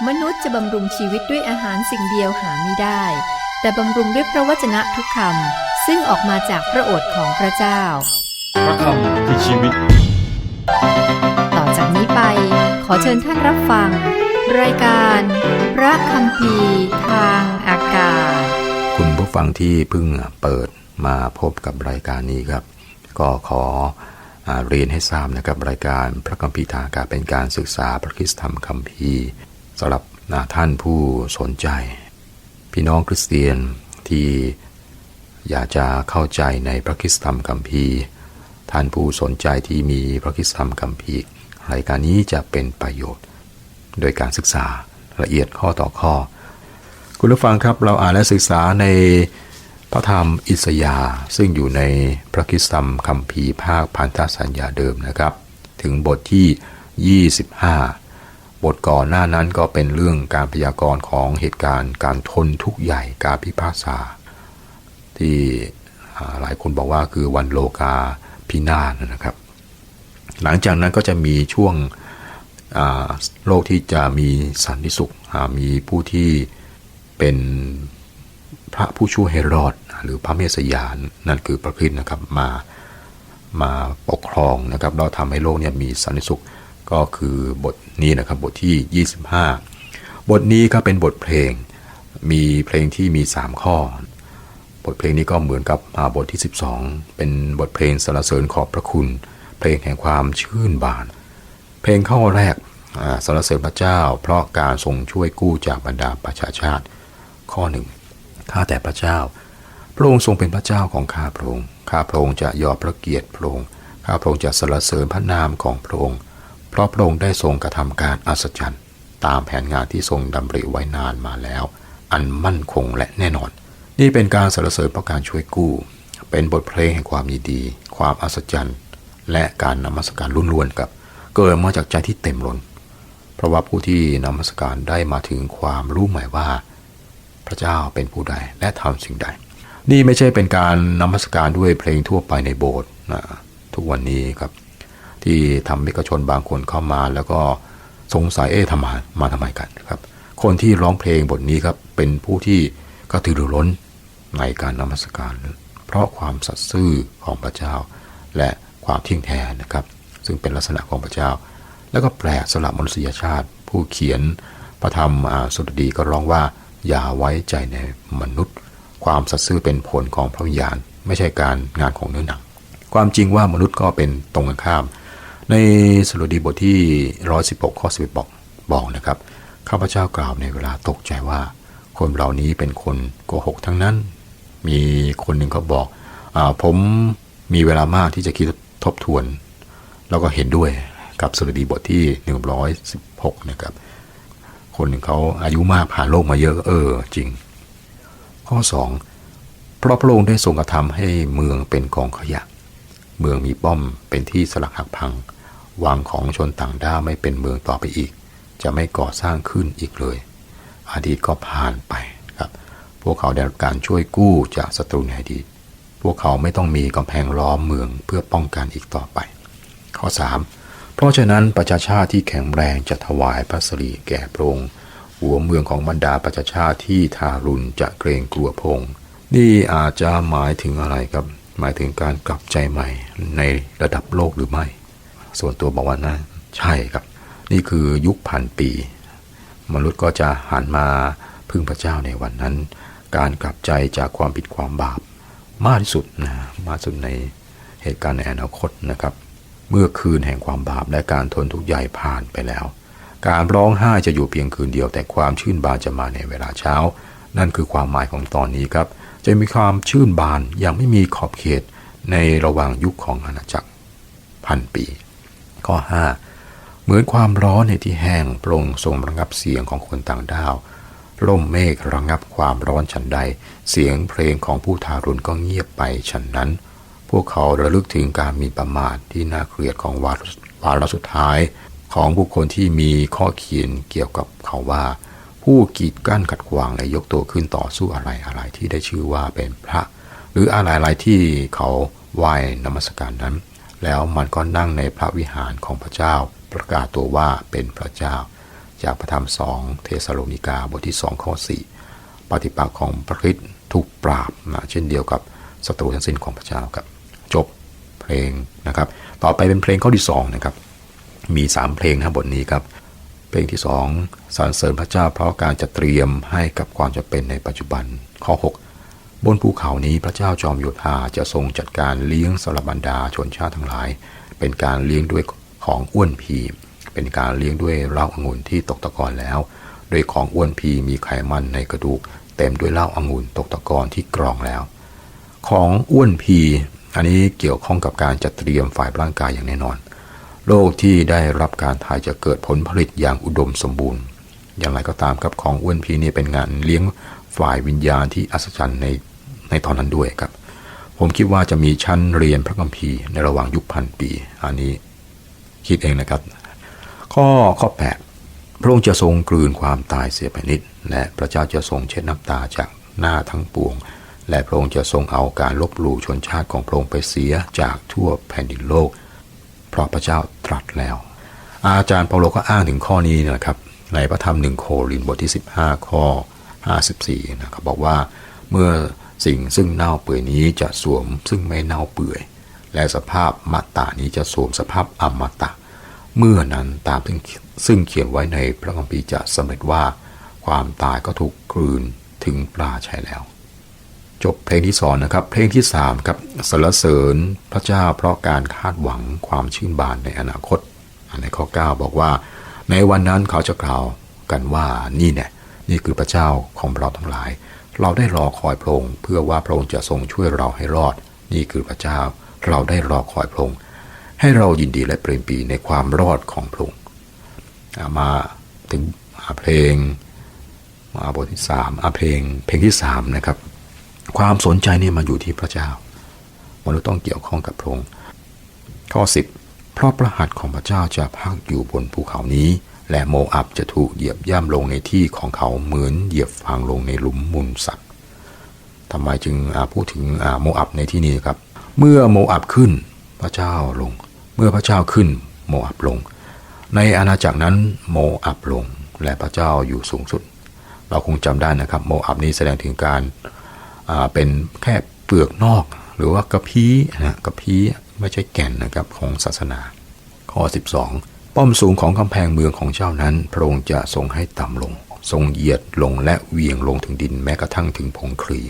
มนุษย์จะบำรุงชีวิตด้วยอาหารสิ่งเดียวหาไม่ได้ แต่บำรุงด้วยพระวจนะทุกคำซึ่งออกมาจากพระโอษฐ์ของพระเจ้าพระคำคือชีวิตต่อจากนี้ไปขอเชิญท่านรับฟังรายการพระคัมภีร์ทางอากาศคุณผู้ฟังที่เพิ่งเปิดมาพบกับรายการนี้ครับก็ขอเรียนให้ทราบนะครับรายการพระคัมภีร์ทางอากาศเป็นการศึกษาพระคริสตธรรมคัมภีร์สำหรับท่านผู้สนใจพี่น้องคริสเตียนที่อยากจะเข้าใจในพระคริสตธรรมคัมภีร์ท่านผู้สนใจที่มีพระคริสตธรรมคัมภีร์รายการนี้จะเป็นประโยชน์โดยการศึกษาละเอียดข้อต่อข้อคุณผู้ฟังครับเราอ่านและศึกษาในพระธรรมอิสยาห์ซึ่งอยู่ในพระคริสตธรรมคัมภีร์ภาคพันธสัญญาเดิมนะครับถึงบทที่25บทก่อนหน้านั้นก็เป็นเรื่องการพยากรณ์ของเหตุการณ์การทนทุกข์ใหญ่การพิพากษาที่หลายคนบอกว่าคือวันโลกาพินาศนะครับหลังจากนั้นก็จะมีช่วงโลกที่จะมีสันติสุขมีผู้ที่เป็นพระผู้ช่วยให้รอดหรือพระเมสยานั่นคือพระคริสต์นะครับมาปกครองนะครับเราทำให้โลกเนี่ยมีสันติสุขก็คือบทนี้นะครับบทที่25บทนี้ก็เป็นบทเพลงมีเพลงที่มี3ข้อบทเพลงนี้ก็เหมือนกับบทที่12เป็นบทเพลงสรรเสริญขอบพระคุณเพลงแห่งความชื่นบานเพลงข้อแรกสรรเสริญพระเจ้าเพราะการทรงช่วยกู้จากบรรดาประชาชาติข้อ1ข้าแต่พระเจ้าพระองค์ทรงเป็นพระเจ้าของข้าพระองค์ข้าพระองค์จะยอพระเกียรติพระองค์ข้าพระองค์จะสรรเสริญพระนามของพระองค์เพราะพระองค์ได้ทรงกระทำการอัศจรรย์ตามแผนงานที่ทรงดำริไว้นานมาแล้วอันมั่นคงและแน่นอนนี่เป็นการสรรเสริญเพราะการช่วยกู้เป็นบทเพลงแห่งความยินดีความอัศจรรย์และการนมัสการล้วนๆกับเกิดมาจากใจที่เต็มล้นเพราะว่าผู้ที่นมัสการได้มาถึงความรู้ใหม่ว่าพระเจ้าเป็นผู้ใดและทำสิ่งใดนี่ไม่ใช่เป็นการนมัสการด้วยเพลงทั่วไปในโบสถ์ทุกวันนี้ครับที่ทำให้กชนบางคนเข้ามาแล้วก็สงสัยทำมาทำไมกันครับคนที่ร้องเพลงบทนี้ครับเป็นผู้ที่กระตือรือร้นในการนมัสการเพราะความสัตย์ซื่อของพระเจ้าและความเที่ยงแท้นะครับซึ่งเป็นลักษณะของพระเจ้าแล้วก็แปลกสำหรับมนุษยชาติผู้เขียนพระธรรมสดุดีก็ร้องว่าอย่าไว้ใจในมนุษย์ความสัตย์ซื่อเป็นผลของพระวิญญาณไม่ใช่การงานของเนื้อหนังความจริงว่ามนุษย์ก็เป็นตรงกันข้ามในสดุดีบทที่116ข้อ11บอกนะครับข้าพเจ้ากล่าวในเวลาตกใจว่าคนเหล่านี้เป็นคนโกหกทั้งนั้นมีคนหนึ่งเขาบอกผมมีเวลามากที่จะคิดทบทวนแล้วก็เห็นด้วยกับสดุดีบทที่116นะครับคนหนึ่งเขาอายุมากผ่านโลกมาเยอะจริงข้อ2เพราะพระองค์ได้ทรงกระทำให้เมืองเป็นกองขยะเมืองมีป้อมเป็นที่สลักหักพังวังของชนต่างด้าวไม่เป็นเมืองต่อไปอีกจะไม่ก่อสร้างขึ้นอีกเลยอดีตก็ผ่านไปครับพวกเขาได้รับการช่วยกู้จากศัตรูในอดีตพวกเขาไม่ต้องมีกำแพงล้อมเมืองเพื่อป้องกันอีกต่อไปข้อ3เพราะฉะนั้นประชาชาติที่แข็งแรงจะถวายพระสิริแก่พระองค์หัวเมืองของบรรดาประชาชาติที่ทารุณจะเกรงกลัวพระองค์นี่อาจจะหมายถึงอะไรครับหมายถึงการกลับใจใหม่ในระดับโลกหรือไม่ส่วนตัวบอกว่าน่าใช่ครับนี่คือยุคพันปีมนุษย์ก็จะหันมาพึ่งพระเจ้าในวันนั้นการกลับใจจากความผิดความบาปมากที่สุดมากสุดในเหตุการณ์ในอนาคตนะครับเมื่อคืนแห่งความบาปและการทนทุกข์ใหญ่ผ่านไปแล้วการร้องไห้จะอยู่เพียงคืนเดียวแต่ความชื่นบานจะมาในเวลาเช้านั่นคือความหมายของตอนนี้ครับจะมีความชื่นบานอย่างไม่มีขอบเขตในระหว่างยุคของอาณาจักรพันปีข้อ5เหมือนความร้อนในที่แห้งพระองค์ทรงระงับเสียงของคนต่างดาวร่มเมฆระงับความร้อนฉันใดเสียงเพลงของผู้ทารุณก็เงียบไปฉันนั้นพวกเขาระลึกถึงการมีประมาทที่น่าเกลียดของวาระสุดท้ายของบุคคลที่มีข้อเขียนเกี่ยวกับเขาว่าผู้กีดกั้นขัดขวางและยกตัวขึ้นต่อสู้อะไรที่ได้ชื่อว่าเป็นพระหรืออะไรที่เขาไหว้นมัสการนั้นแล้วมันก็นั่งในพระวิหารของพระเจ้าประกาศตัวว่าเป็นพระเจ้า จากพระธรรม2เทสาโลนิกาบทที่2ข้อ4ปฏิปักษ์ของพระคริสต์ถูกปราบนะเช่นเดียวกับศัตรูทั้งสิ้นของพระเจ้าครับจบเพลงนะครับต่อไปเป็นเพลงข้อที่2นะครับมี3เพลงนะบทนี้ครับเพลงที่2สรรเสริญพระเจ้าเพราะการจะเตรียมให้กับความจำเป็นในปัจจุบันข้อ6บนภูเขานี้พระเจ้าจอมโยธาจะทรงจัดการเลี้ยงสำหรับบรรดาชนชาติทั้งหลายเป็นการเลี้ยงด้วยของอ้วนพีเป็นการเลี้ยงด้วยเหล้าองุ่นที่ตกตะกอนแล้วโดยของอ้วนพีมีไขมันในกระดูกเต็มด้วยเหล้าองุ่นตกตะกอนที่กรองแล้วของอ้วนพีอันนี้เกี่ยวข้องกับการจัดเตรียมฝ่ายร่างกายอย่างแน่นอนโลกที่ได้รับการถ่ายจะเกิดผลผลิตอย่างอุดมสมบูรณ์อย่างไรก็ตามครับของอ้วนพีนี่เป็นงานเลี้ยงฝ่ายวิญญาณที่อัศจรรย์ในตอนนั้นด้วยครับผมคิดว่าจะมีชั้นเรียนพระคัมภีร์ในระหว่างยุคพันปีอันนี้คิดเองนะครับข้อ8พระองค์จะทรงกลืนความตายเสียไปนิดและพระเจ้าจะทรงเช็ดน้ำตาจากหน้าทั้งปวงและพระองค์จะทรงเอาการลบหลู่ชนชาติของพระองค์ไปเสียจากทั่วแผ่นดินโลกเพราะพระเจ้าตรัสแล้วอาจารย์เปาโลก็อ้างถึงข้อนี้นะครับในพระธรรม1โครินธ์บทที่15ข้อ54นะครับบอกว่าเมื่อสิ่งซึ่งเน่าเปื่อยนี้จะสวมซึ่งไม่เน่าเปื่อยและสภาพมตะนี้จะสวมสภาพอมตะเมื่อนั้นตามซึ่งเขียนไว้ในพระคัมภีร์จะสำเร็จว่าความตายก็ถูกกลืนถึงปลาใช่แล้วจบเพลงที่2นะครับเพลงที่3ครับสรรเสริญพระเจ้าเพราะการคาดหวังความชื่นบานในอนาคตในข้อ9บอกว่าในวันนั้นเขาจะกล่าวกันว่านี่คือพระเจ้าของเราทั้งหลายเราได้รอคอยพระองค์เพื่อว่าพระองค์จะทรงช่วยเราให้รอดนี่คือพระเจ้าเราได้รอคอยพระองค์ให้เรายินดีและเปรมปรีในความรอดของพระองค์มาถึงเพลงบทที่3เพลงที่3นะครับความสนใจนี่มาอยู่ที่พระเจ้ามนุษย์ต้องเกี่ยวข้องกับพระองค์ข้อ10เพราะพระหัตถ์ของพระเจ้าจะพักอยู่บนภูเขานี้และโมอับจะถูกเหยียบย่ำลงในที่ของเขาเหมือนเหยียบฟางลงในหลุมมูลสัตว์ทำไมจึงพูดถึงโมอับในที่นี้ครับเมื่อโมอับขึ้นพระเจ้าลงเมื่อพระเจ้าขึ้นโมอับลงในอาณาจักรนั้นโมอับลงและพระเจ้าอยู่สูงสุดเราคงจำได้นะครับโมอับนี้แสดงถึงการเป็นแค่เปลือกนอกหรือว่ากระพี้กระพี้ไม่ใช่แก่นนะครับของศาสนาข้อ12ป้อมสูงของกำแพงเมืองของเจ้านั้นพระองค์จะทรงให้ต่ำลงทรงเหยียดลงและเหวี่ยงลงถึงดินแม้กระทั่งถึงผงคลี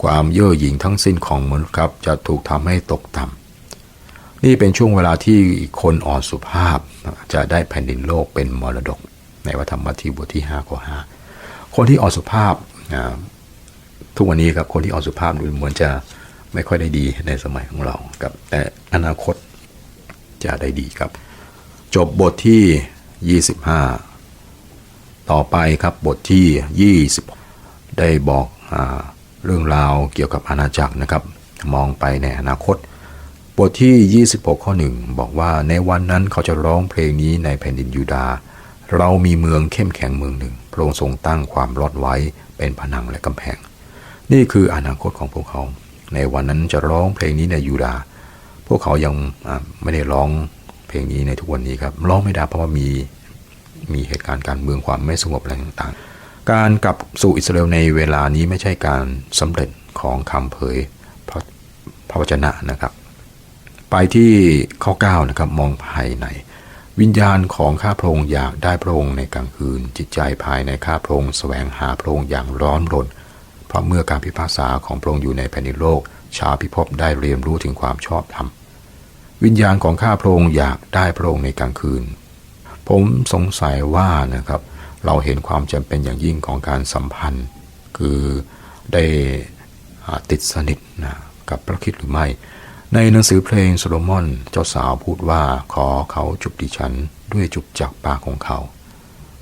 ความเย่อหยิ่งทั้งสิ้นของมนุษย์ครับจะถูกทำให้ตกต่ำนี่เป็นช่วงเวลาที่คนอ่อนสุภาพจะได้แผ่นดินโลกเป็นมรดกในพระธรรมมัทธิวบทที่5ข้อ5คนที่อ่อนสุภาพทุกวันนี้ครับคนที่อ่อนสุภาพดูเหมือนจะไม่ค่อยได้ดีในสมัยของเราครับแต่อนาคตจะได้ดีครับจบบทที่25ต่อไปครับบทที่20ได้บอกเรื่องราวเกี่ยวกับอาณาจักรนะครับมองไปในอนาคตบทที่26ข้อ1บอกว่าในวันนั้นเขาจะร้องเพลงนี้ในแผ่นดินยูดาห์เรามีเมืองเข้มแข็งเมืองหนึ่งพระองค์ทรงตั้งความรอดไว้เป็นผนังและกำแพงนี่คืออนาคตของพวกเขาในวันนั้นจะร้องเพลงนี้ในยูดาห์พวกเขายังไม่ได้ร้องเพลงนี้ในทุกวันนี้ครับร้องไม่ได้เพราะว่ามีเหตุการณ์การเมืองความไม่สงบอะไรต่างๆการกลับสู่อิสราเอลในเวลานี้ไม่ใช่การสำเร็จของคำเผยพระวจนะนะครับไปที่ข้อ9นะครับมองภายในวิญญาณของข้าพระองค์อยากได้พระองค์ในกลางคืนจิตใจภายในข้าพระองค์แสวงหาพระองค์อย่างร้อนรนเพราะเมื่อการพิพากษาของพระองค์อยู่ในแผ่นดินโลกชาวพิภพได้เรียนรู้ถึงความชอบธรรมวิญญาณของข้าพระองค์อยากได้พระองค์ในกลางคืนผมสงสัยว่านะครับเราเห็นความจำเป็นอย่างยิ่งของการสัมพันธ์คือได้ติดสนิทกับพระคริสต์หรือไม่ในหนังสือเพลงโซโลมอนเจ้าสาวพูดว่าขอเขาจูบดิฉันด้วยจูบจากปากของเขา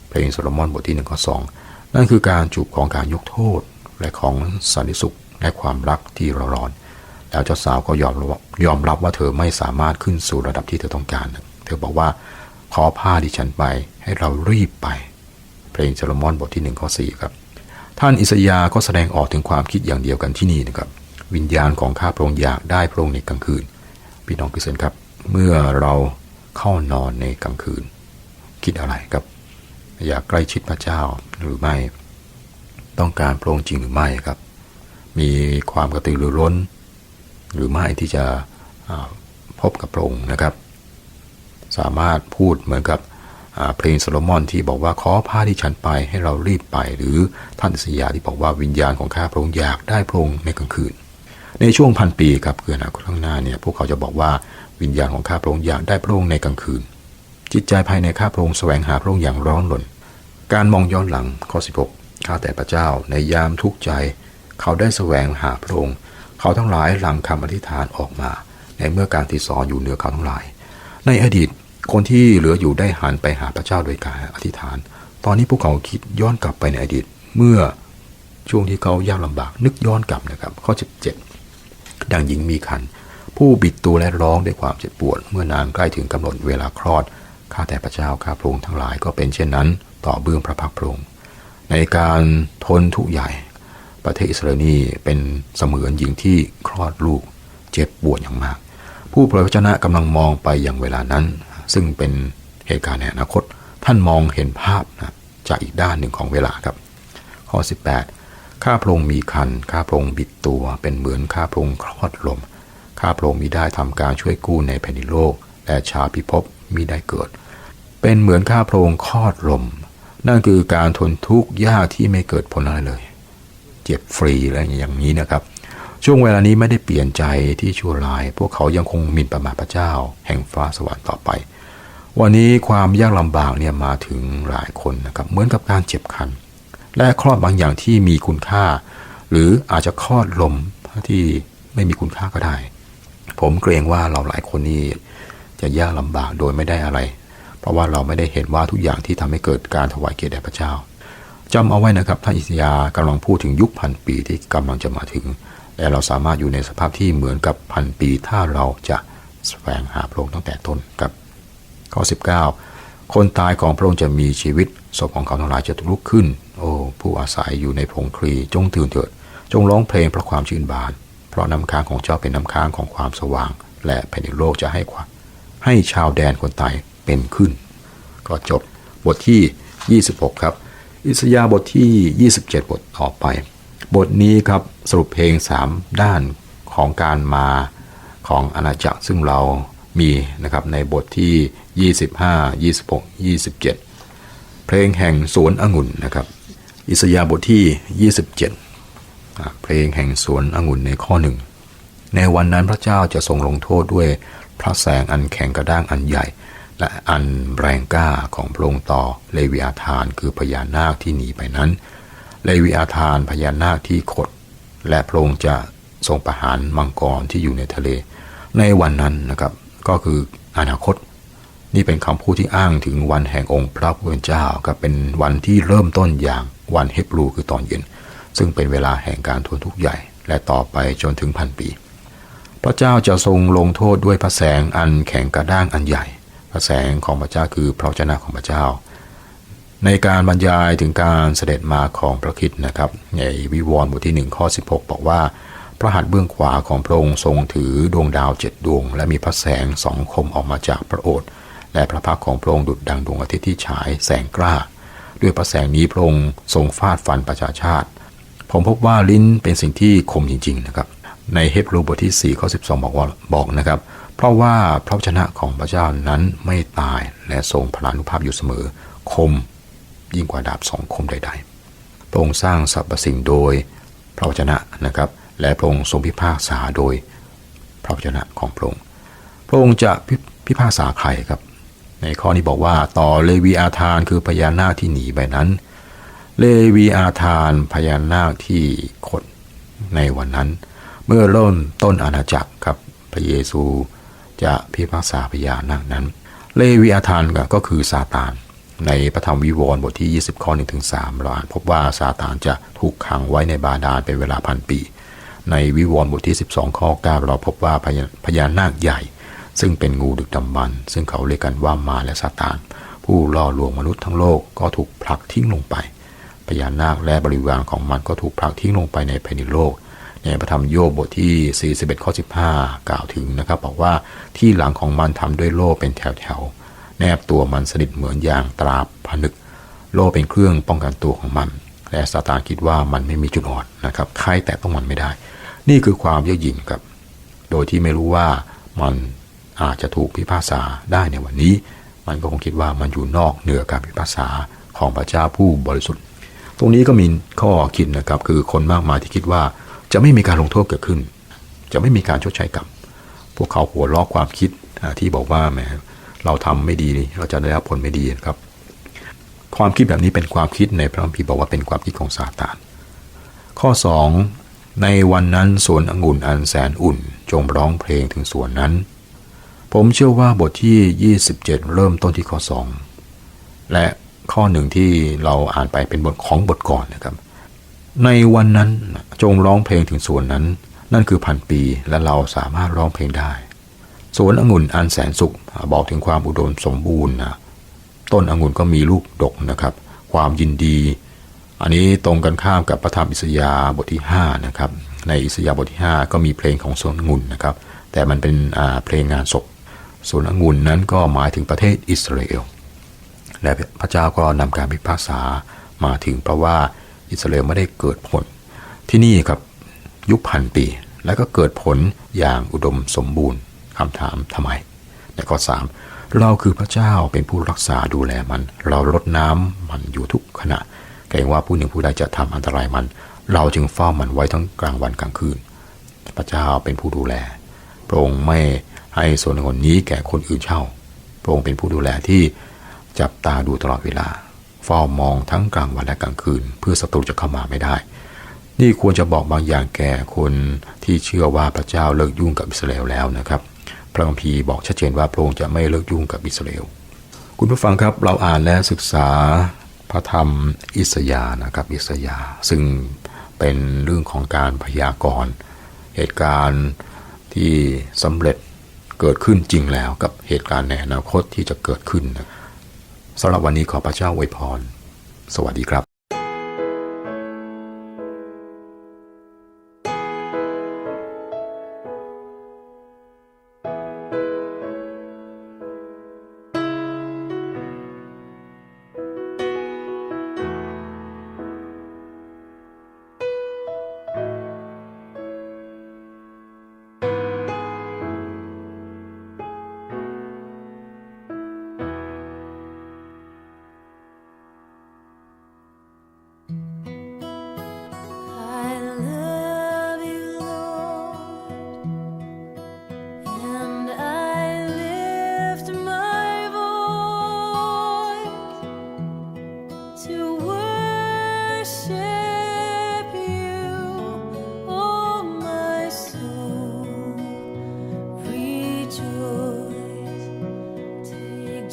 เพลงโซโลมอนบทที่1ข้อ2นั่นคือการจูบของการยกโทษและของสันติสุขและความรักที่ร้อนแล้วเจ้าสาวก็ยอมรับว่าเธอไม่สามารถขึ้นสู่ระดับที่เธอต้องการเธอบอกว่าขอพาดิฉันไปให้เรารีบไปเพลงโซโลมอนบทที่1ข้อ4ครับท่านอิสยาห์ก็แสดงออกถึงความคิดอย่างเดียวกันที่นี่นะครับวิญญาณของข้าพระองค์อยากได้พระองค์ในกลางคืนพี่น้องคริสเตียนครับเมื่อเราเข้านอนในกลางคืนคิดอะไรครับ อยากใกล้ชิดพระเจ้าหรือไม่ต้องการพระองค์จริงหรือไม่ครับมีความกระตือรือร้นหรือไม่ที่จะพบกับพระองค์นะครับสามารถพูดเหมือนกับเพลงโซโลมอนที่บอกว่าขอพาดิฉันไปให้เรารีบไปหรือท่านอิสยาห์ที่บอกว่าวิญญาณของข้าพระองค์อยากได้พระองค์ในกลางคืนในช่วง1,000 ปีครับคืออนาคตข้างหน้าเนี่ยพวกเขาจะบอกว่าวิญญาณของข้าพระองค์อยากได้พระองค์ในกลางคืนจิตใจภายในข้าพระองค์แสวงหาพระองค์อย่างร้อนรนการมองย้อนหลังข้อ16ข้าแต่พระเจ้าในยามทุกข์ใจเขาได้แสวงหาพระองค์เขาทั้งหลายหลั่งคำอธิษฐานออกมาในเมื่อการติดสอนอยู่เหนือเขาทั้งหลายในอดีตคนที่เหลืออยู่ได้หันไปหาพระเจ้าโดยการอธิษฐานตอนนี้พวกเขาคิดย้อนกลับไปในอดีตเมื่อช่วงที่เขายากลำบากนึกย้อนกลับนะครับข้อ17ดังหญิงมีครรภ์ผู้บิดตัวและร้องด้วยความเจ็บปวดเมื่อนางใกล้ถึงกำหนดเวลาคลอดข้าแต่พระเจ้าข้าพระองค์ทั้งหลายก็เป็นเช่นนั้นต่อเบื้องพระพักพระองค์ในการทนทุกข์ใหญ่ประเทศอิสราเอลนี่เป็นเสมือนหญิงที่คลอดลูกเจ็บปวดอย่างมากผู้เผยพระชนะกำลังมองไปอย่างเวลานั้นซึ่งเป็นเหตุการณ์ในอนาคตท่านมองเห็นภาพนะจากอีกด้านหนึ่งของเวลาครับข้อ18ข้าพระองค์มีครรภ์ข้าพระองค์บิดตัวเป็นเหมือนข้าพระองค์คลอดลมข้าพระองค์มิได้ทำการช่วยกู้ในแผ่นดินโลกและชาวพิภพมิได้เกิดเป็นเหมือนข้าพระองค์คลอดลมนั่นคือการทนทุกข์ยากที่ไม่เกิดผลอะไรเลยเจ็บฟรีอะไรอย่างนี้นะครับช่วงเวลานี้ไม่ได้เปลี่ยนใจที่ชั่วร้ายพวกเขายังคงหมิ่นประมาทพระเจ้าแห่งฟ้าสวรรค์ต่อไปวันนี้ความยากลำบากเนี่ยมาถึงหลายคนนะครับเหมือนกับการเจ็บคันและคลอดบางอย่างที่มีคุณค่าหรืออาจจะคลอดลมที่ไม่มีคุณค่าก็ได้ผมเกรงว่าเราหลายคนนี้จะยากลำบากโดยไม่ได้อะไรเพราะว่าเราไม่ได้เห็นว่าทุกอย่างที่ทำให้เกิดการถวายเกียรติแด่พระเจ้าจำเอาไว้นะครับท่านอิสยาห์กำลังพูดถึงยุค1,000 ปีที่กำลังจะมาถึงและเราสามารถอยู่ในสภาพที่เหมือนกับ1,000 ปีถ้าเราจะแสวงหาพระองค์ตั้งแต่ต้นครับข้อ19คนตายของพระองค์จะมีชีวิตศพของเขาทั้งหลายจะลุกขึ้นโอ้ผู้อาศัยอยู่ในพงคลีจงตื่นเถิดจงร้องเพลงเพราะความชื่นบานเพราะน้ำค้างของเจ้าเป็นน้ำค้างของความสว่างและแผ่นดินโลกจะให้ชาวแดนคนตายเป็นขึ้นก็จบบทที่26ครับอิสยาห์บทที่27บทต่อไปบทนี้ครับสรุปเพลง3ด้านของการมาของอาณาจักรซึ่งเรามีนะครับในบทที่25 26 27เพลงแห่งสวนองุ่นนะครับอิสยาห์บทที่27เพลงแห่งสวนองุ่นในข้อ1ในวันนั้นพระเจ้าจะทรงลงโทษด้วยพระแสงอันแข็งกระด้างอันใหญ่และอันแรงกล้าของพระองค์ต่อเลวีอาธานคือพญานาคที่หนีไปนั้นเลวีอาธานพญานาคที่ขดและพระองค์จะทรงประหารมังกรที่อยู่ในทะเลในวันนั้นนะครับก็คืออนาคตนี่เป็นคำพูดที่อ้างถึงวันแห่งองค์พระผู้เป็นเจ้าก็เป็นวันที่เริ่มต้นอย่างวันเฮบรูคือตอนเย็นซึ่งเป็นเวลาแห่งการทนทุกข์ใหญ่และต่อไปจนถึง1,000 ปีพระเจ้าจะทรงลงโทษด้วยพระแสงอันแข็งกระด้างอันใหญ่พระแสงของพระเจ้าคือพระวจนะของพระเจ้าในการบรรยายถึงการเสด็จมาของพระคริสต์นะครับในวิวรณ์บทที่1ข้อ16บอกว่าพระหัตถ์เบื้องขวาของพระองค์ทรงถือดวงดาว7ดวงและมีพระแสง2คมออกมาจากพระโอษฐ์และพระพักตร์ของพระองค์ดุจดังดวงอาทิตย์ที่ฉายแสงกล้าด้วยพระแสงนี้พระองค์ทรงฟาดฟันประชาชาติผมพบว่าลิ้นเป็นสิ่งที่คมจริงๆนะครับในเฮบรูบทที่4ข้อ12บอกนะครับเพราะว่าพระวจนะของพระเจ้านั้นไม่ตายและทรงพลานุภาพอยู่เสมอคมยิ่งกว่าดาบ2คมใดๆพระองค์สร้างสรรพสิ่งโดยพระวจนะนะครับและพระองค์ทรงพิพากษาโดยพระวจนะของพระองค์พระองค์จะพิพากษาใครครับในข้อนี้บอกว่าต่อเลวีอาธานคือพญานาคที่หนีไปนั้นเลวีอาธานพญานาคที่ขดในวันนั้นเมื่อเริ่มต้นอาณาจักรครับพระเยซูจะพิพากษาพญานาคนั้นเลวีอาธานก็คือซาตานในพระธรรมวิวรณ์บทที่20ข้อ1ถึง3เราอ่านพบว่าซาตานจะถูกขังไว้ในบาดาลเป็นเวลา1,000 ปีในวิวรณ์บทที่12ข้อ9เราพบว่าพญานาคใหญ่ซึ่งเป็นงูดึกดำบรรพ์ซึ่งเขาเรียกกันว่ามารและซาตานผู้ล่อลวงมนุษย์ทั้งโลกก็ถูกผลักทิ้งลงไปพญานาคและบริวารของมันก็ถูกผลักทิ้งลงไปในแผ่นดินโลกในพระธรรมโยบบทที่41ข้อ15กล่าวถึงนะครับบอกว่าที่หลังของมันทำด้วยโล่เป็นแถวๆแนบตัวมันสนิทเหมือนอย่างตราผนึก โล่เป็นเครื่องป้องกันตัวของมันและซาตานคิดว่ามันไม่มีจุดอ่อนนะครับใครแตะต้องมันไม่ได้นี่คือความเยือกหยิ่งครับโดยที่ไม่รู้ว่ามันอาจจะถูกพิพากษาได้ในวันนี้มันก็คงคิดว่ามันอยู่นอกเหนือการพิพากษาของพระเจ้าผู้บริสุทธิ์ตรงนี้ก็มีข้อคิดนะครับคือคนมากมายที่คิดว่าจะไม่มีการลงโทษเกิดขึ้นจะไม่มีการชดใช้กรรมพวกเขาหัวล้อความคิดที่บอกว่าแหมเราทำไม่ดีเราจะได้รับผลไม่ดีครับความคิดแบบนี้เป็นความคิดในพระคัมภีร์บอกว่าเป็นความคิดของซาตานข้อ2ในวันนั้นสวนองุ่นอันแสนอุ่นจงร้องเพลงถึงสวนนั้นผมเชื่อว่าบทที่27เริ่มต้นที่ข้อ2และข้อหนึ่งที่เราอ่านไปเป็นบทของบทก่อนนะครับในวันนั้นจงร้องเพลงถึงสวนนั้นนั่นคือพันปีและเราสามารถร้องเพลงได้สวนองุ่นอันแสนสุขบอกถึงความอุดมสมบูรณ์นะต้นองุ่นก็มีลูกดกนะครับความยินดีอันนี้ตรงกันข้ามกับพระธรรมอิสยาห์บทที่5นะครับในอิสยาห์บทที่5ก็มีเพลงของสวนองุ่นนะครับแต่มันเป็นเพลงงานศพสวนองุ่นนั้นก็หมายถึงประเทศอิสราเอลและพระเจ้าก็นำการพิพากษามาถึงเพราะว่าอิสราเอลไม่ได้เกิดผลที่นี่ครับยุคพันปีแล้วก็เกิดผลอย่างอุดมสมบูรณ์คำถามทำไมในข้อ3เราคือพระเจ้าเป็นผู้รักษาดูแลมันเรารดน้ำมันอยู่ทุกขณะเกรงว่าผู้หนึ่งผู้ใดจะทำอันตรายมันเราจึงเฝ้ามันไว้ทั้งกลางวันกลางคืนพระเจ้าเป็นผู้ดูแลพระองค์ไม่ให้สวนองุ่นนี้แก่คนอื่นเช่าพระองค์เป็นผู้ดูแลที่จับตาดูตลอดเวลาเฝ้ามองทั้งกลางวันและกลางคืนเพื่อศัตรูจะเข้ามาไม่ได้นี่ควรจะบอกบางอย่างแก่คนที่เชื่อว่าพระเจ้าเลิกยุ่งกับอิสราเอลแล้วนะครับพระคัมภีร์บอกชัดเจนว่าพระองค์จะไม่เลิกยุ่งกับอิสราเอลคุณผู้ฟังครับเราอ่านและศึกษาพระธรรมอิสยาห์นะครับอิสยาห์ซึ่งเป็นเรื่องของการพยากรณ์เหตุการณ์ที่สำเร็จเกิดขึ้นจริงแล้วกับเหตุการณ์ในอนาคตที่จะเกิดขึ้นสำหรับวันนี้ขอพระเจ้าอวยพรสวัสดีครับ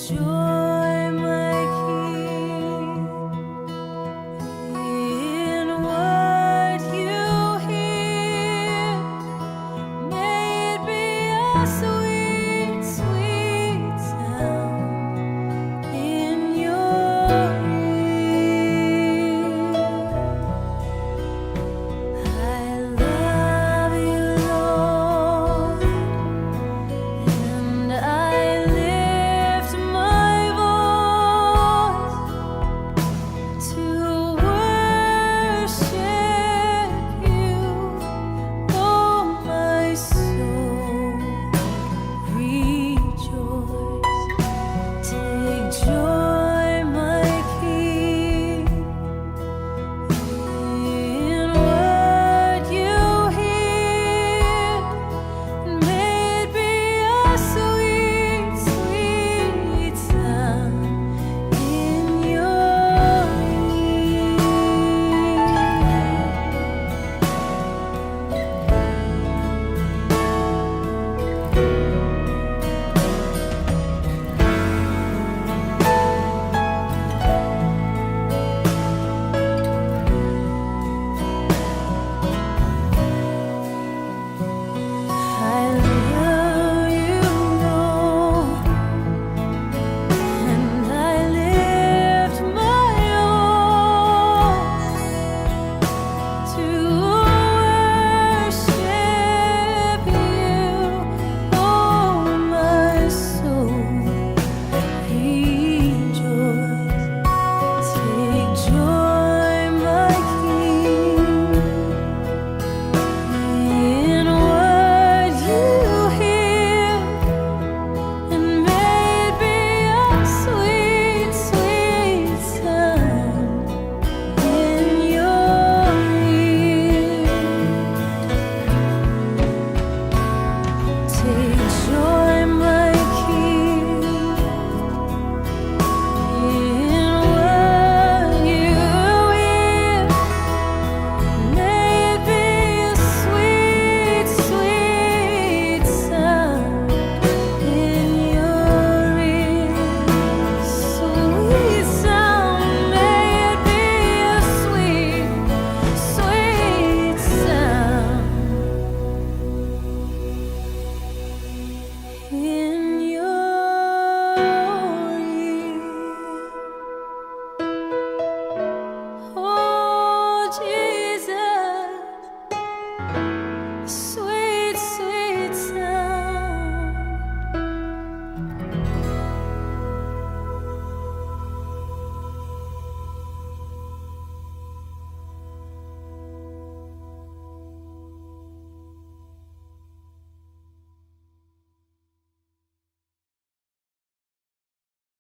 Joy.